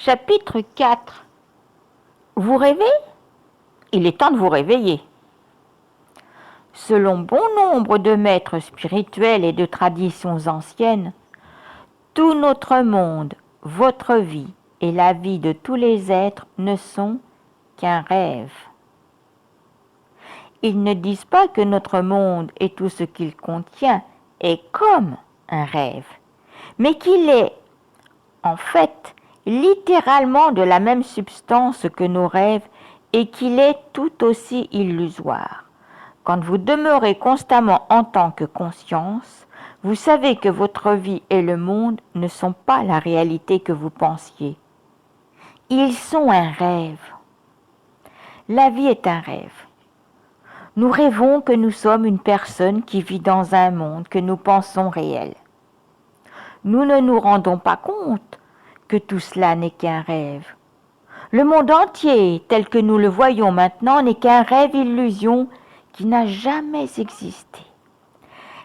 Chapitre 4. Vous rêvez? Il est temps de vous réveiller. Selon bon nombre de maîtres spirituels et de traditions anciennes, tout notre monde, votre vie et la vie de tous les êtres ne sont qu'un rêve. Ils ne disent pas que notre monde et tout ce qu'il contient est comme un rêve, mais qu'il est, en fait, littéralement de la même substance que nos rêves et qu'il est tout aussi illusoire. Quand vous demeurez constamment en tant que conscience, vous savez que votre vie et le monde ne sont pas la réalité que vous pensiez. Ils sont un rêve. La vie est un rêve. Nous rêvons que nous sommes une personne qui vit dans un monde que nous pensons réel. Nous ne nous rendons pas compte que tout cela n'est qu'un rêve. Le monde entier, tel que nous le voyons maintenant, n'est qu'un rêve illusion qui n'a jamais existé.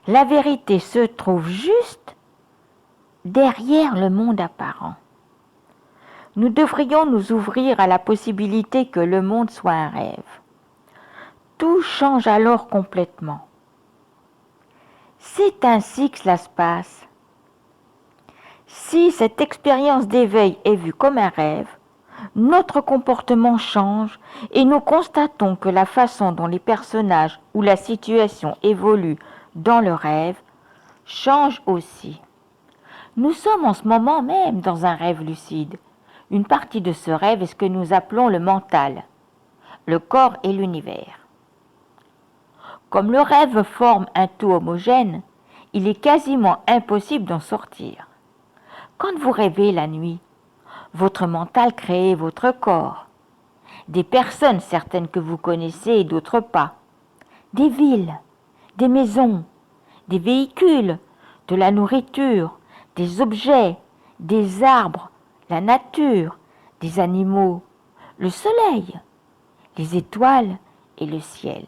La vérité se trouve juste derrière le monde apparent. Nous devrions nous ouvrir à la possibilité que le monde soit un rêve. Tout change alors complètement. C'est ainsi que cela se passe. Si cette expérience d'éveil est vue comme un rêve, notre comportement change et nous constatons que la façon dont les personnages ou la situation évoluent dans le rêve change aussi. Nous sommes en ce moment même dans un rêve lucide. Une partie de ce rêve est ce que nous appelons le mental, le corps et l'univers. Comme le rêve forme un tout homogène, il est quasiment impossible d'en sortir. Quand vous rêvez la nuit, votre mental crée votre corps. Des personnes, certaines que vous connaissez et d'autres pas. Des villes, des maisons, des véhicules, de la nourriture, des objets, des arbres, la nature, des animaux, le soleil, les étoiles et le ciel.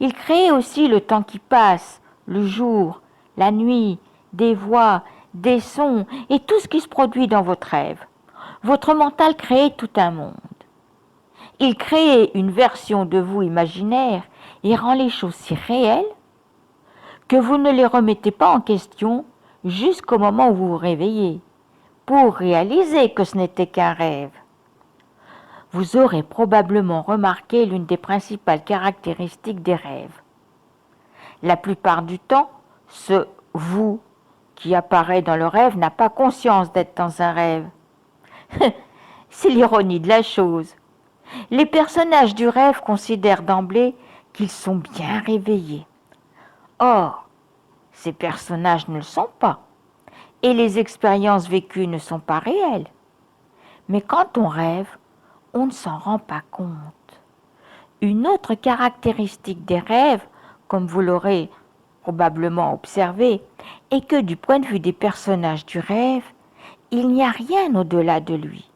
Il crée aussi le temps qui passe, le jour, la nuit, des voix, des sons et tout ce qui se produit dans votre rêve. Votre mental crée tout un monde. Il crée une version de vous imaginaire et rend les choses si réelles que vous ne les remettez pas en question jusqu'au moment où vous vous réveillez, pour réaliser que ce n'était qu'un rêve. Vous aurez probablement remarqué l'une des principales caractéristiques des rêves. La plupart du temps, ce « vous » qui apparaît dans le rêve n'a pas conscience d'être dans un rêve. C'est l'ironie de la chose. Les personnages du rêve considèrent d'emblée qu'ils sont bien réveillés. Or, ces personnages ne le sont pas, et les expériences vécues ne sont pas réelles. Mais quand on rêve, on ne s'en rend pas compte. Une autre caractéristique des rêves, comme vous l'aurez probablement observé, est que du point de vue des personnages du rêve, il n'y a rien au-delà de lui.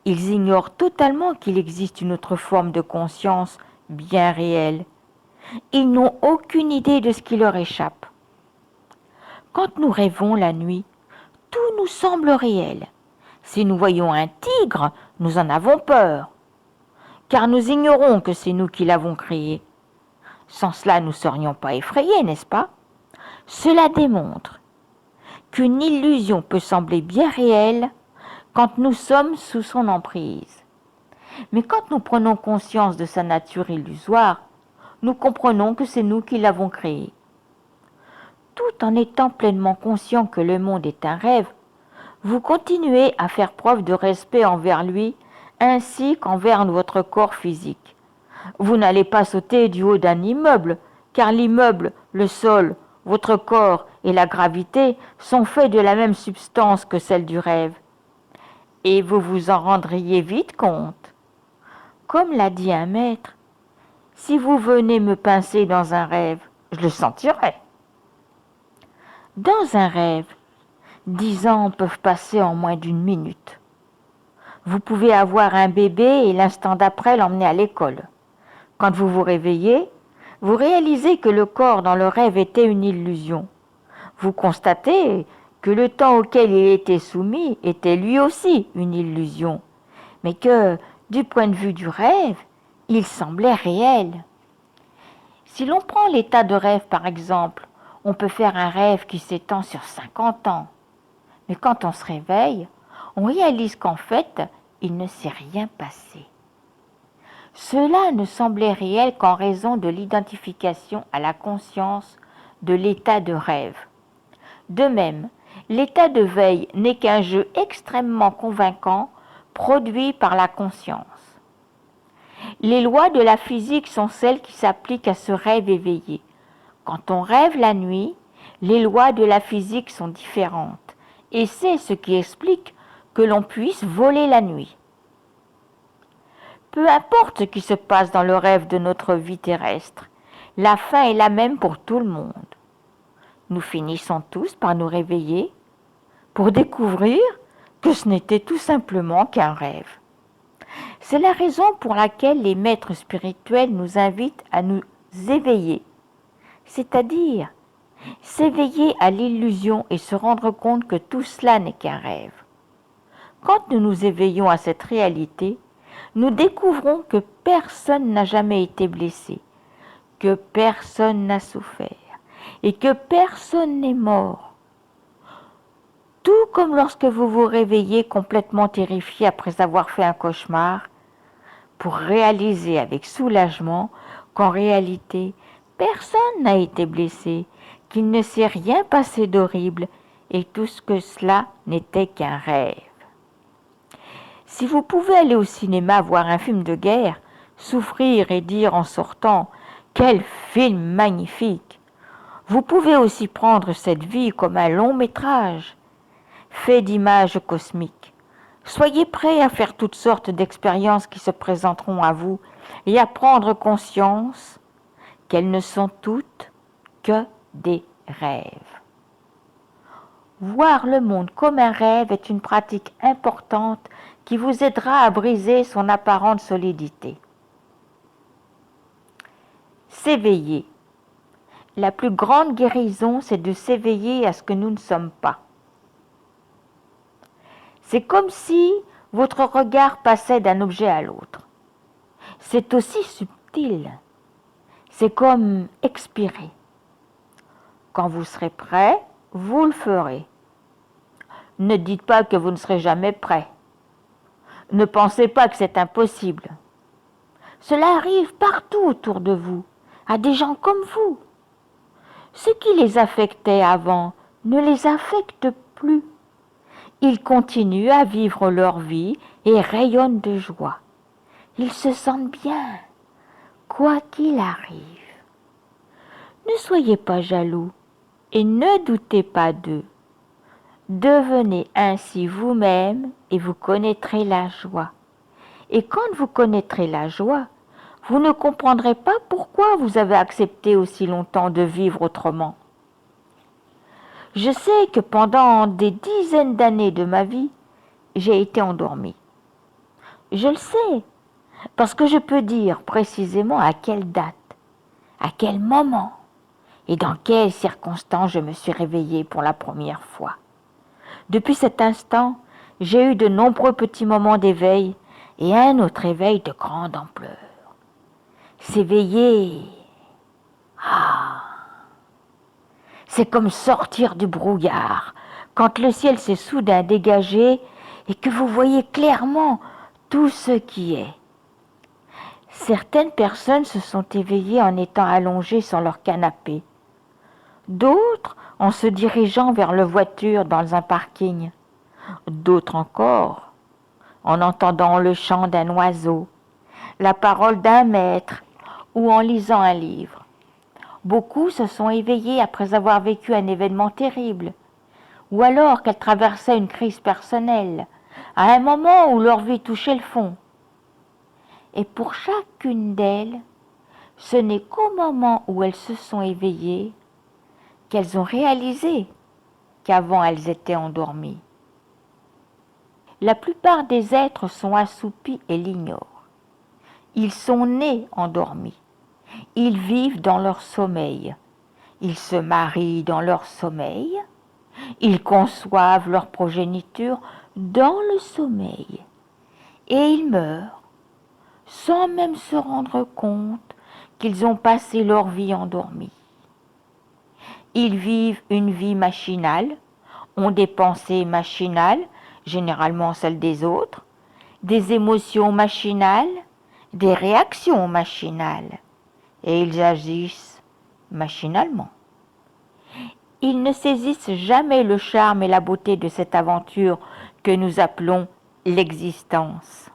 Ils ignorent totalement qu'il existe une autre forme de conscience bien réelle. Ils n'ont aucune idée de ce qui leur échappe. Quand nous rêvons la nuit, tout nous semble réel. Si nous voyons un tigre, nous en avons peur, car nous ignorons que c'est nous qui l'avons créé. Sans cela, nous ne serions pas effrayés, n'est-ce pas? Cela démontre qu'une illusion peut sembler bien réelle quand nous sommes sous son emprise. Mais quand nous prenons conscience de sa nature illusoire, nous comprenons que c'est nous qui l'avons créée. Tout en étant pleinement conscient que le monde est un rêve, vous continuez à faire preuve de respect envers lui ainsi qu'envers votre corps physique. Vous n'allez pas sauter du haut d'un immeuble, car l'immeuble, le sol, votre corps et la gravité sont faits de la même substance que celle du rêve. Et vous vous en rendriez vite compte. Comme l'a dit un maître, si vous venez me pincer dans un rêve, je le sentirai. Dans un rêve, 10 ans peuvent passer en moins d'une minute. Vous pouvez avoir un bébé et l'instant d'après l'emmener à l'école. Quand vous vous réveillez, vous réalisez que le corps dans le rêve était une illusion. Vous constatez que le temps auquel il était soumis était lui aussi une illusion, mais que, du point de vue du rêve, il semblait réel. Si l'on prend l'état de rêve par exemple, on peut faire un rêve qui s'étend sur 50 ans. Mais quand on se réveille, on réalise qu'en fait, il ne s'est rien passé. Cela ne semblait réel qu'en raison de l'identification à la conscience de l'état de rêve. De même, l'état de veille n'est qu'un jeu extrêmement convaincant produit par la conscience. Les lois de la physique sont celles qui s'appliquent à ce rêve éveillé. Quand on rêve la nuit, les lois de la physique sont différentes, et c'est ce qui explique que l'on puisse voler la nuit. Peu importe ce qui se passe dans le rêve de notre vie terrestre, la fin est la même pour tout le monde. Nous finissons tous par nous réveiller pour découvrir que ce n'était tout simplement qu'un rêve. C'est la raison pour laquelle les maîtres spirituels nous invitent à nous éveiller, c'est-à-dire s'éveiller à l'illusion et se rendre compte que tout cela n'est qu'un rêve. Quand nous nous éveillons à cette réalité, nous découvrons que personne n'a jamais été blessé, que personne n'a souffert et que personne n'est mort. Tout comme lorsque vous vous réveillez complètement terrifié après avoir fait un cauchemar, pour réaliser avec soulagement qu'en réalité, personne n'a été blessé, qu'il ne s'est rien passé d'horrible et tout ce que cela n'était qu'un rêve. Si vous pouvez aller au cinéma voir un film de guerre, souffrir et dire en sortant « Quel film magnifique !» Vous pouvez aussi prendre cette vie comme un long métrage, fait d'images cosmiques. Soyez prêts à faire toutes sortes d'expériences qui se présenteront à vous et à prendre conscience qu'elles ne sont toutes que des rêves. Voir le monde comme un rêve est une pratique importante qui vous aidera à briser son apparente solidité. S'éveiller. La plus grande guérison, c'est de s'éveiller à ce que nous ne sommes pas. C'est comme si votre regard passait d'un objet à l'autre. C'est aussi subtil. C'est comme expirer. Quand vous serez prêt, vous le ferez. Ne dites pas que vous ne serez jamais prêt. Ne pensez pas que c'est impossible. Cela arrive partout autour de vous, à des gens comme vous. Ce qui les affectait avant ne les affecte plus. Ils continuent à vivre leur vie et rayonnent de joie. Ils se sentent bien, quoi qu'il arrive. Ne soyez pas jaloux et ne doutez pas d'eux. Devenez ainsi vous-même et vous connaîtrez la joie. Et quand vous connaîtrez la joie, vous ne comprendrez pas pourquoi vous avez accepté aussi longtemps de vivre autrement. Je sais que pendant des dizaines d'années de ma vie, j'ai été endormie. Je le sais, parce que je peux dire précisément à quelle date, à quel moment et dans quelles circonstances je me suis réveillée pour la première fois. Depuis cet instant, j'ai eu de nombreux petits moments d'éveil et un autre éveil de grande ampleur. S'éveiller, c'est comme sortir du brouillard, quand le ciel s'est soudain dégagé et que vous voyez clairement tout ce qui est. Certaines personnes se sont éveillées en étant allongées sur leur canapé, d'autres en se dirigeant vers leur voiture dans un parking, d'autres encore en entendant le chant d'un oiseau, la parole d'un maître ou en lisant un livre. Beaucoup se sont éveillés après avoir vécu un événement terrible, ou alors qu'elles traversaient une crise personnelle, à un moment où leur vie touchait le fond. Et pour chacune d'elles, ce n'est qu'au moment où elles se sont éveillées qu'elles ont réalisé qu'avant elles étaient endormies. La plupart des êtres sont assoupis et l'ignorent. Ils sont nés endormis. Ils vivent dans leur sommeil. Ils se marient dans leur sommeil. Ils conçoivent leur progéniture dans le sommeil et ils meurent sans même se rendre compte qu'ils ont passé leur vie endormis. Ils vivent une vie machinale, ont des pensées machinales, généralement celles des autres, des émotions machinales, des réactions machinales, et ils agissent machinalement. Ils ne saisissent jamais le charme et la beauté de cette aventure que nous appelons l'existence.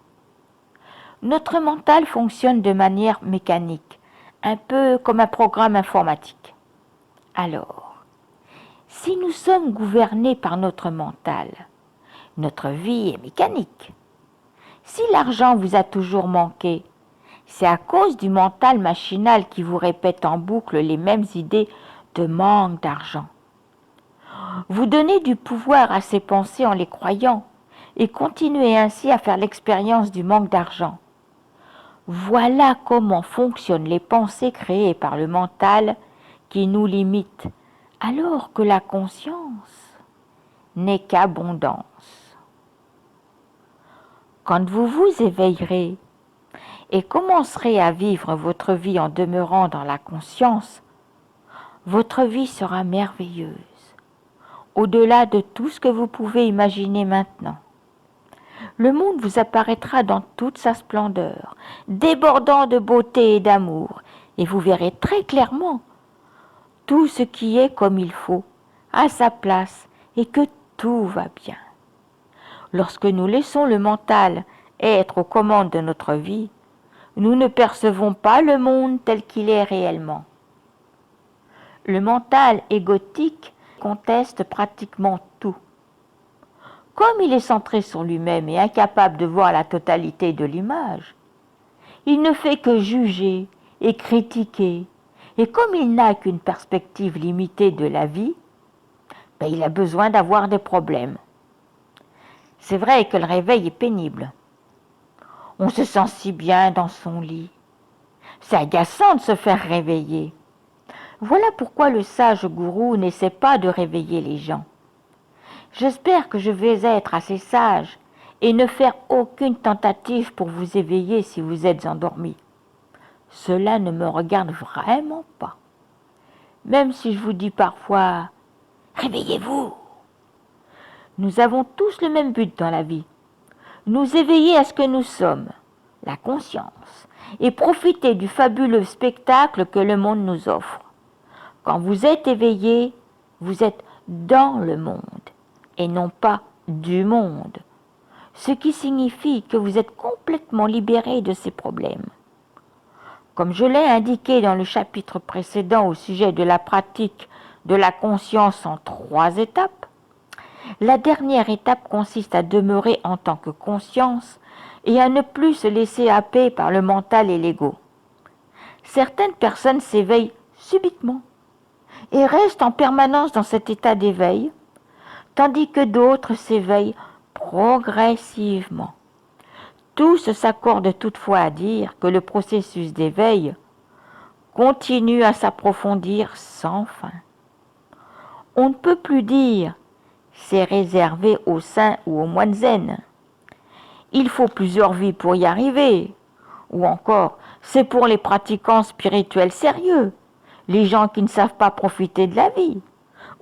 Notre mental fonctionne de manière mécanique, un peu comme un programme informatique. Alors, si nous sommes gouvernés par notre mental, notre vie est mécanique. Si l'argent vous a toujours manqué, c'est à cause du mental machinal qui vous répète en boucle les mêmes idées de manque d'argent. Vous donnez du pouvoir à ces pensées en les croyant et continuez ainsi à faire l'expérience du manque d'argent. Voilà comment fonctionnent les pensées créées par le mental qui nous limitent, alors que la conscience n'est qu'abondance. Quand vous vous éveillerez et commencerez à vivre votre vie en demeurant dans la conscience, votre vie sera merveilleuse, au-delà de tout ce que vous pouvez imaginer maintenant. Le monde vous apparaîtra dans toute sa splendeur, débordant de beauté et d'amour, et vous verrez très clairement tout ce qui est comme il faut, à sa place, et que tout va bien. Lorsque nous laissons le mental être aux commandes de notre vie, nous ne percevons pas le monde tel qu'il est réellement. Le mental égotique conteste pratiquement tout. Comme il est centré sur lui-même et incapable de voir la totalité de l'image, il ne fait que juger et critiquer. Et comme il n'a qu'une perspective limitée de la vie, il a besoin d'avoir des problèmes. C'est vrai que le réveil est pénible. On se sent si bien dans son lit. C'est agaçant de se faire réveiller. Voilà pourquoi le sage gourou n'essaie pas de réveiller les gens. J'espère que je vais être assez sage et ne faire aucune tentative pour vous éveiller si vous êtes endormi. Cela ne me regarde vraiment pas. Même si je vous dis parfois « Réveillez-vous !» Nous avons tous le même but dans la vie. Nous éveiller à ce que nous sommes, la conscience, et profiter du fabuleux spectacle que le monde nous offre. Quand vous êtes éveillé, vous êtes dans le monde et non pas du monde, ce qui signifie que vous êtes complètement libéré de ces problèmes. Comme je l'ai indiqué dans le chapitre précédent au sujet de la pratique de la conscience en 3 étapes, la dernière étape consiste à demeurer en tant que conscience et à ne plus se laisser happer par le mental et l'ego. Certaines personnes s'éveillent subitement et restent en permanence dans cet état d'éveil, tandis que d'autres s'éveillent progressivement. Tous s'accordent toutefois à dire que le processus d'éveil continue à s'approfondir sans fin. On ne peut plus dire « c'est réservé aux saints ou aux moines zen ». Il faut plusieurs vies pour y arriver. Ou encore, c'est pour les pratiquants spirituels sérieux, les gens qui ne savent pas profiter de la vie,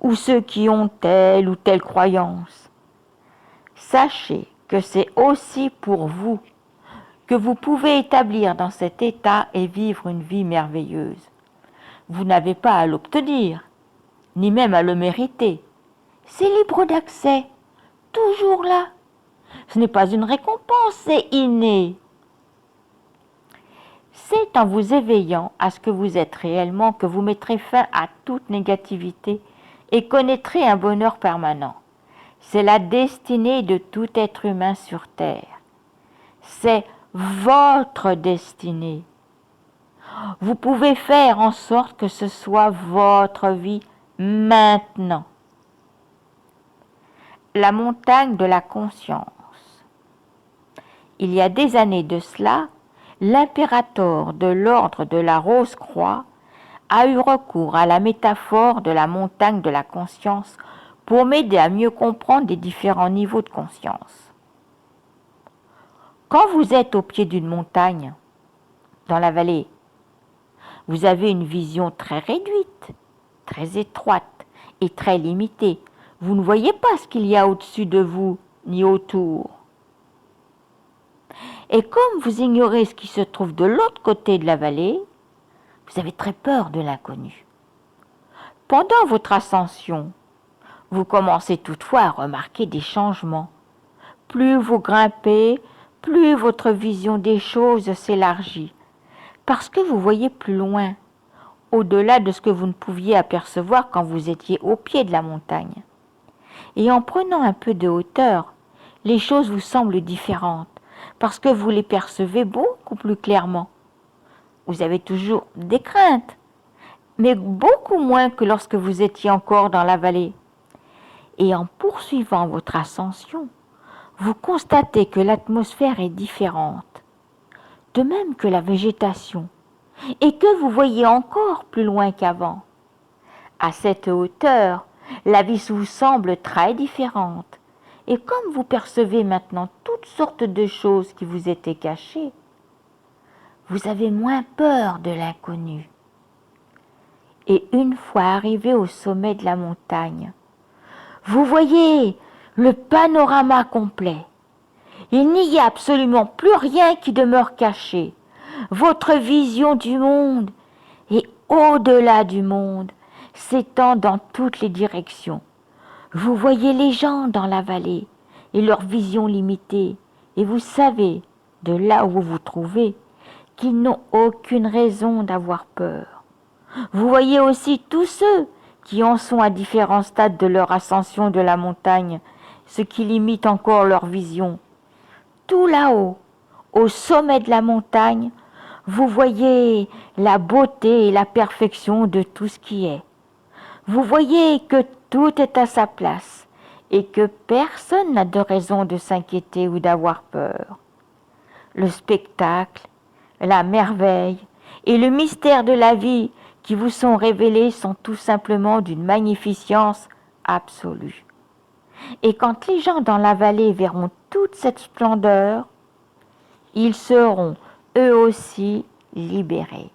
ou ceux qui ont telle ou telle croyance. Sachez que c'est aussi pour vous que vous pouvez établir dans cet état et vivre une vie merveilleuse. Vous n'avez pas à l'obtenir, ni même à le mériter. C'est libre d'accès, toujours là. Ce n'est pas une récompense, c'est inné. C'est en vous éveillant à ce que vous êtes réellement que vous mettrez fin à toute négativité et connaîtrez un bonheur permanent. C'est la destinée de tout être humain sur Terre. C'est votre destinée. Vous pouvez faire en sorte que ce soit votre vie maintenant. La montagne de la conscience. Il y a des années de cela, l'impérator de l'ordre de la Rose-Croix a eu recours à la métaphore de la montagne de la conscience pour m'aider à mieux comprendre les différents niveaux de conscience. Quand vous êtes au pied d'une montagne, dans la vallée, vous avez une vision très réduite, très étroite et très limitée. Vous ne voyez pas ce qu'il y a au-dessus de vous ni autour. Et comme vous ignorez ce qui se trouve de l'autre côté de la vallée, vous avez très peur de l'inconnu. Pendant votre ascension, vous commencez toutefois à remarquer des changements. Plus vous grimpez, plus votre vision des choses s'élargit, parce que vous voyez plus loin, au-delà de ce que vous ne pouviez apercevoir quand vous étiez au pied de la montagne. Et en prenant un peu de hauteur, les choses vous semblent différentes, parce que vous les percevez beaucoup plus clairement. Vous avez toujours des craintes, mais beaucoup moins que lorsque vous étiez encore dans la vallée. Et en poursuivant votre ascension, vous constatez que l'atmosphère est différente, de même que la végétation, et que vous voyez encore plus loin qu'avant. À cette hauteur, la vie vous semble très différente, et comme vous percevez maintenant toutes sortes de choses qui vous étaient cachées, vous avez moins peur de l'inconnu. Et une fois arrivé au sommet de la montagne, vous voyez le panorama complet. Il n'y a absolument plus rien qui demeure caché. Votre vision du monde et au-delà du monde s'étend dans toutes les directions. Vous voyez les gens dans la vallée et leur vision limitée, et vous savez, de là où vous vous trouvez, qu'ils n'ont aucune raison d'avoir peur. Vous voyez aussi tous ceux qui en sont à différents stades de leur ascension de la montagne, ce qui limite encore leur vision. Tout là-haut, au sommet de la montagne, vous voyez la beauté et la perfection de tout ce qui est. Vous voyez que tout est à sa place et que personne n'a de raison de s'inquiéter ou d'avoir peur. Le spectacle, la merveille et le mystère de la vie qui vous sont révélés sont tout simplement d'une magnificence absolue. Et quand les gens dans la vallée verront toute cette splendeur, ils seront eux aussi libérés.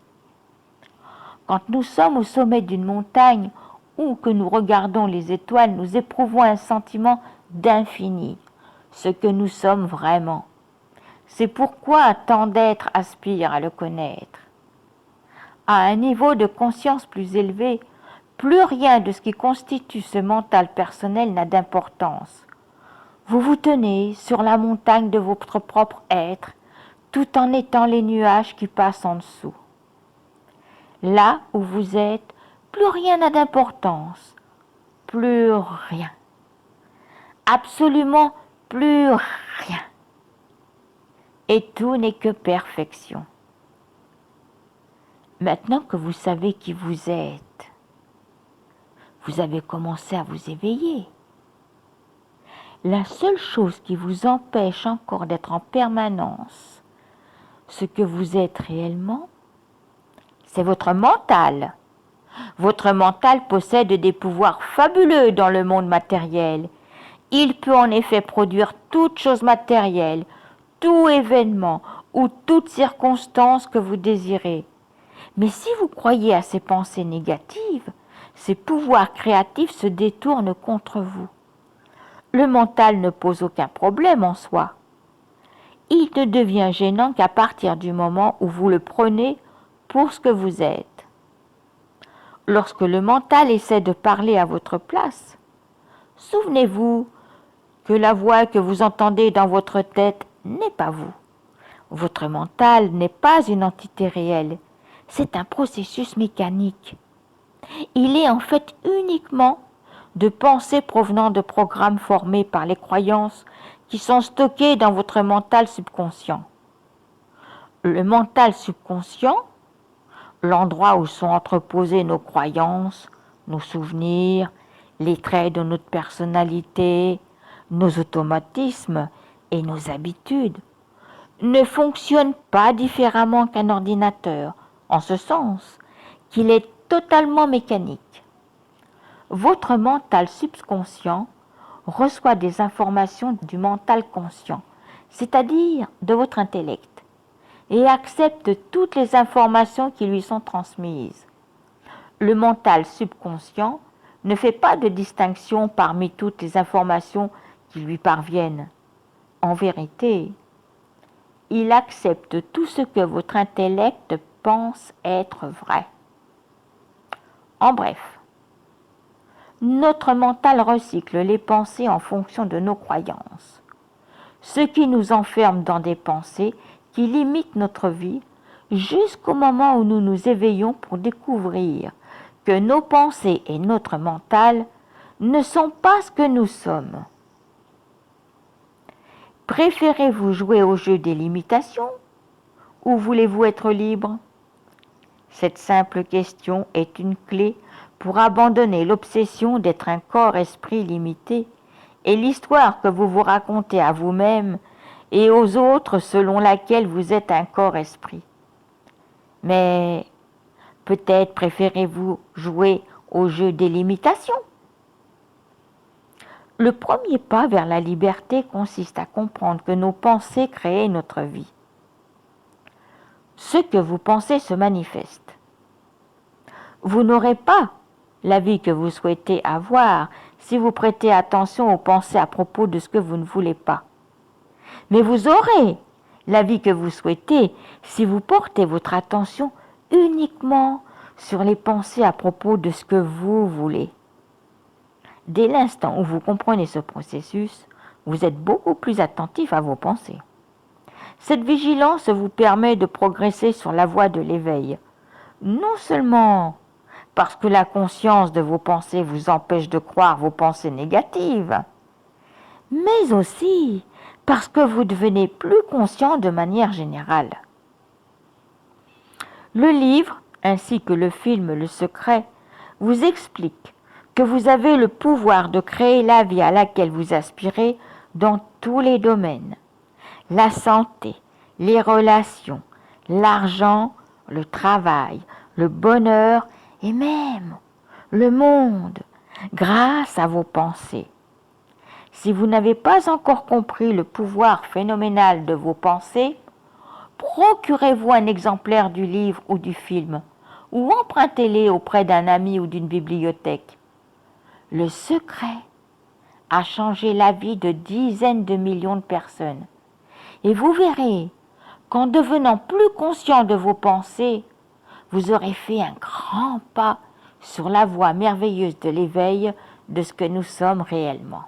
Quand nous sommes au sommet d'une montagne ou que nous regardons les étoiles, nous éprouvons un sentiment d'infini, ce que nous sommes vraiment. C'est pourquoi tant d'êtres aspirent à le connaître. À un niveau de conscience plus élevé, plus rien de ce qui constitue ce mental personnel n'a d'importance. Vous vous tenez sur la montagne de votre propre être, tout en étant les nuages qui passent en dessous. Là où vous êtes, plus rien n'a d'importance, plus rien. Absolument plus rien. Et tout n'est que perfection. Maintenant que vous savez qui vous êtes, vous avez commencé à vous éveiller. La seule chose qui vous empêche encore d'être en permanence ce que vous êtes réellement, c'est votre mental. Votre mental possède des pouvoirs fabuleux dans le monde matériel. Il peut en effet produire toute chose matérielle, tout événement ou toute circonstance que vous désirez. Mais si vous croyez à ces pensées négatives, ces pouvoirs créatifs se détournent contre vous. Le mental ne pose aucun problème en soi. Il ne devient gênant qu'à partir du moment où vous le prenez pour ce que vous êtes. Lorsque le mental essaie de parler à votre place, souvenez-vous que la voix que vous entendez dans votre tête n'est pas vous. Votre mental n'est pas une entité réelle, c'est un processus mécanique. Il est en fait uniquement de pensées provenant de programmes formés par les croyances qui sont stockées dans votre mental subconscient. Le mental subconscient, l'endroit où sont entreposées nos croyances, nos souvenirs, les traits de notre personnalité, nos automatismes et nos habitudes, ne fonctionne pas différemment qu'un ordinateur, en ce sens qu'il est totalement mécanique. votre mental subconscient reçoit des informations du mental conscient, c'est-à-dire de votre intellect, et accepte toutes les informations qui lui sont transmises. Le mental subconscient ne fait pas de distinction parmi toutes les informations qui lui parviennent. En vérité, il accepte tout ce que votre intellect pense être vrai. En bref, notre mental recycle les pensées en fonction de nos croyances, ce qui nous enferme dans des pensées qui limitent notre vie jusqu'au moment où nous nous éveillons pour découvrir que nos pensées et notre mental ne sont pas ce que nous sommes. Préférez-vous jouer au jeu des limitations ou voulez-vous être libre? Cette simple question est une clé pour abandonner l'obsession d'être un corps-esprit limité et l'histoire que vous vous racontez à vous-même et aux autres selon laquelle vous êtes un corps-esprit. Mais peut-être préférez-vous jouer au jeu des limitations? Le premier pas vers la liberté consiste à comprendre que nos pensées créent notre vie. Ce que vous pensez se manifeste. Vous n'aurez pas la vie que vous souhaitez avoir si vous prêtez attention aux pensées à propos de ce que vous ne voulez pas. Mais vous aurez la vie que vous souhaitez si vous portez votre attention uniquement sur les pensées à propos de ce que vous voulez. Dès l'instant où vous comprenez ce processus, vous êtes beaucoup plus attentif à vos pensées. Cette vigilance vous permet de progresser sur la voie de l'éveil, non seulement parce que la conscience de vos pensées vous empêche de croire vos pensées négatives, mais aussi parce que vous devenez plus conscient de manière générale. Le livre, ainsi que le film Le Secret, vous explique que vous avez le pouvoir de créer la vie à laquelle vous aspirez dans tous les domaines. La santé, les relations, l'argent, le travail, le bonheur et même le monde, grâce à vos pensées. Si vous n'avez pas encore compris le pouvoir phénoménal de vos pensées, procurez-vous un exemplaire du livre ou du film, ou empruntez-les auprès d'un ami ou d'une bibliothèque. Le secret a changé la vie de dizaines de millions de personnes. Et vous verrez qu'en devenant plus conscient de vos pensées, vous aurez fait un grand pas sur la voie merveilleuse de l'éveil de ce que nous sommes réellement.